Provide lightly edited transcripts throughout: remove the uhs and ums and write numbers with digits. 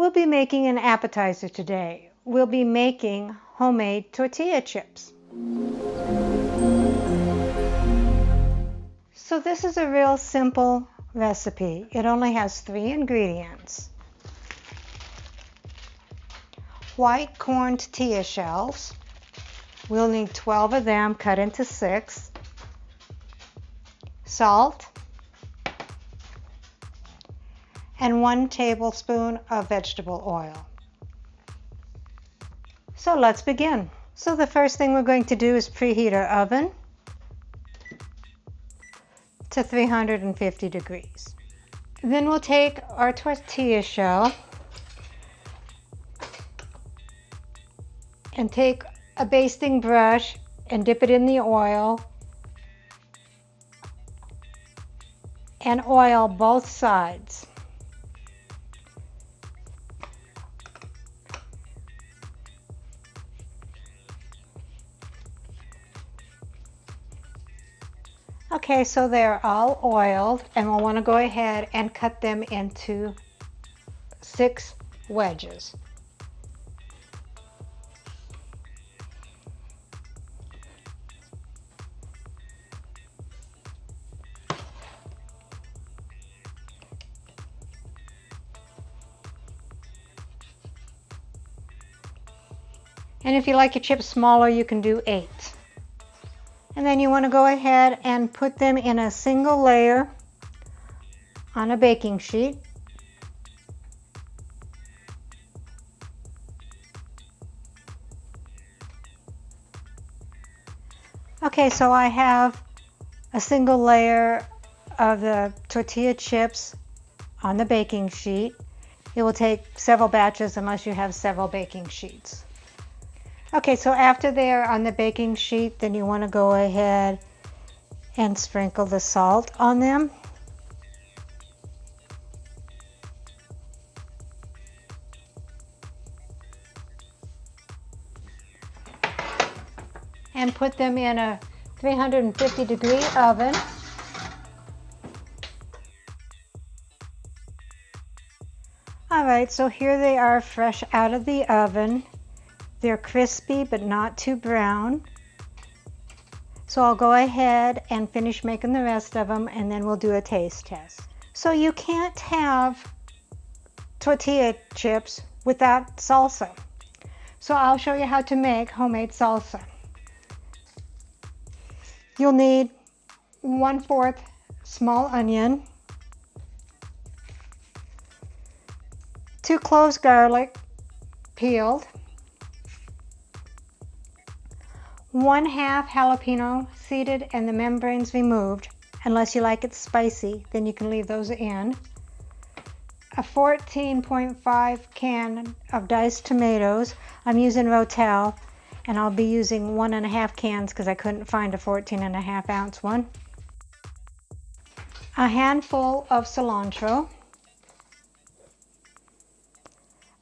We'll be making an appetizer today. We'll be making homemade tortilla chips. So this is a real simple recipe. It only has 3 ingredients. White corn tortilla shells. We'll need 12 of them cut into 6. Salt. And 1 tablespoon of vegetable oil. So let's begin. So the first thing we're going to do is preheat our oven to 350 degrees. Then we'll take our tortilla shell and take a basting brush and dip it in the oil and oil both sides. Okay, so they're all oiled, and we'll want to go ahead and cut them into 6 wedges. And if you like your chips smaller, you can do 8. And then you want to go ahead and put them in a single layer on a baking sheet. Okay, so I have a single layer of the tortilla chips on the baking sheet. It will take several batches unless you have several baking sheets. Okay, so after they're on the baking sheet, then you want to go ahead and sprinkle the salt on them. And put them in a 350 degree oven. All right, so here they are fresh out of the oven. They're crispy but not too brown. So I'll go ahead and finish making the rest of them, and then we'll do a taste test. So you can't have tortilla chips without salsa. So I'll show you how to make homemade salsa. You'll need 1/4 small onion, 2 cloves garlic peeled, 1/2 jalapeno seeded and the membranes removed. Unless you like it spicy, then you can leave those in. A 14.5 can of diced tomatoes. I'm using ro-tel, and I'll be using 1.5 cans because I couldn't find a 14.5 ounce one. A handful of cilantro.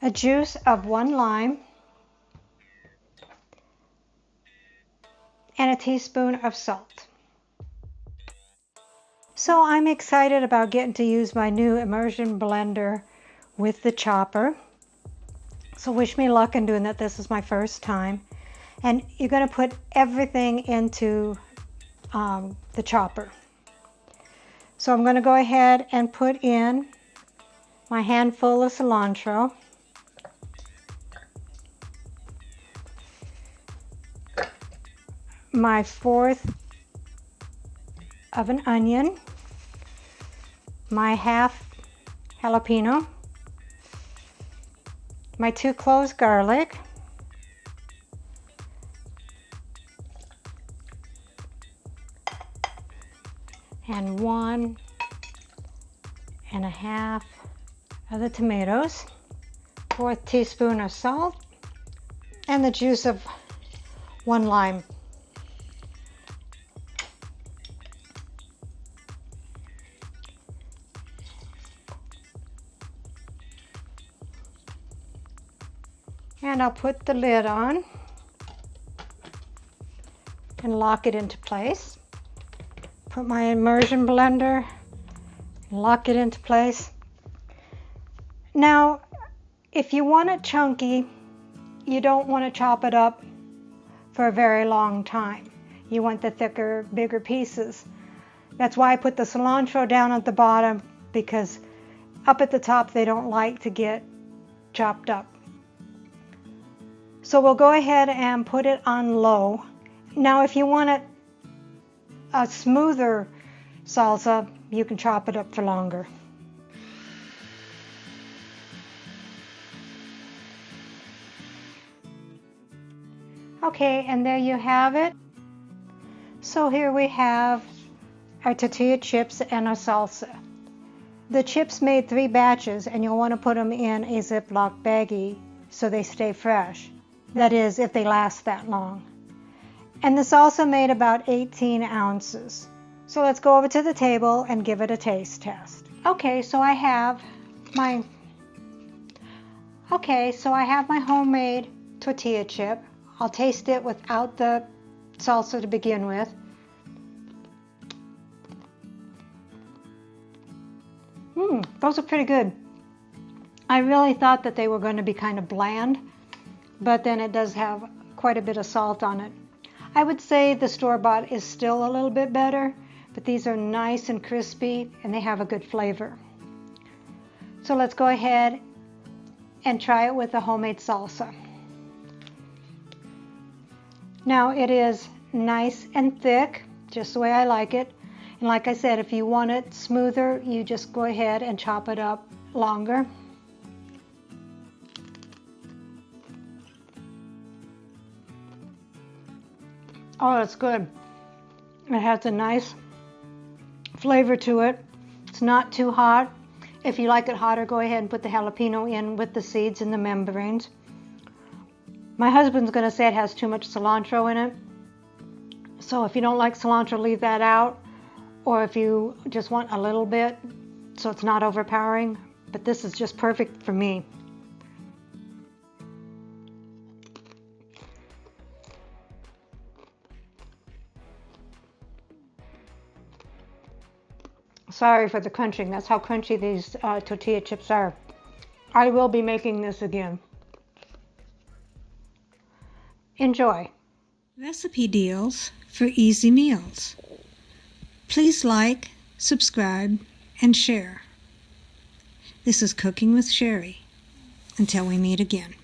A juice of 1 lime. And a teaspoon of salt. So I'm excited about getting to use my new immersion blender with the chopper. So wish me luck in doing that. This is my first time. And you're going to put everything into the chopper. So I'm going to go ahead and put in my handful of cilantro. My 1/4 of an onion, my 1/2 jalapeno, my 2 cloves garlic, and 1.5 of the tomatoes, 1/4 teaspoon of salt, and the juice of 1 lime. And I'll put the lid on and lock it into place. Put my immersion blender and lock it into place. Now, If you want it chunky, you don't want to chop it up for a very long time. You want the thicker, bigger pieces. That's why I put the cilantro down at the bottom, because up at the top they don't like to get chopped up. So we'll go ahead and put it on low. Now if you want it a smoother salsa, you can chop it up for longer. Okay, and there you have it. So here we have our tortilla chips and our salsa. The chips made 3 batches, and you'll want to put them in a Ziploc baggie so they stay fresh. That is, if they last that long. And the salsa made about 18 ounces. So let's go over to the table and give it a taste test. Okay, so I have my homemade tortilla chip. I'll taste it without the salsa to begin with. Those are pretty good. I really thought that they were going to be kind of bland, but then it does have quite a bit of salt on it. I would say the store-bought is still a little bit better, but these are nice and crispy and they have a good flavor. So let's go ahead and try it with the homemade salsa. Now it is nice and thick, just the way I like it. And like I said, if you want it smoother, you just go ahead and chop it up longer. Oh, it's good. It has a nice flavor to it. It's not too hot. If you like it hotter, go ahead and put the jalapeno in with the seeds and the membranes. My husband's going to say it has too much cilantro in it. So if you don't like cilantro, leave that out. Or if you just want a little bit, so it's not overpowering. But this is just perfect for me. Sorry for the crunching. That's how crunchy these tortilla chips are. I will be making this again. Enjoy. Recipe deals for easy meals. Please like, subscribe, and share. This is Cooking with Sherry. Until we meet again.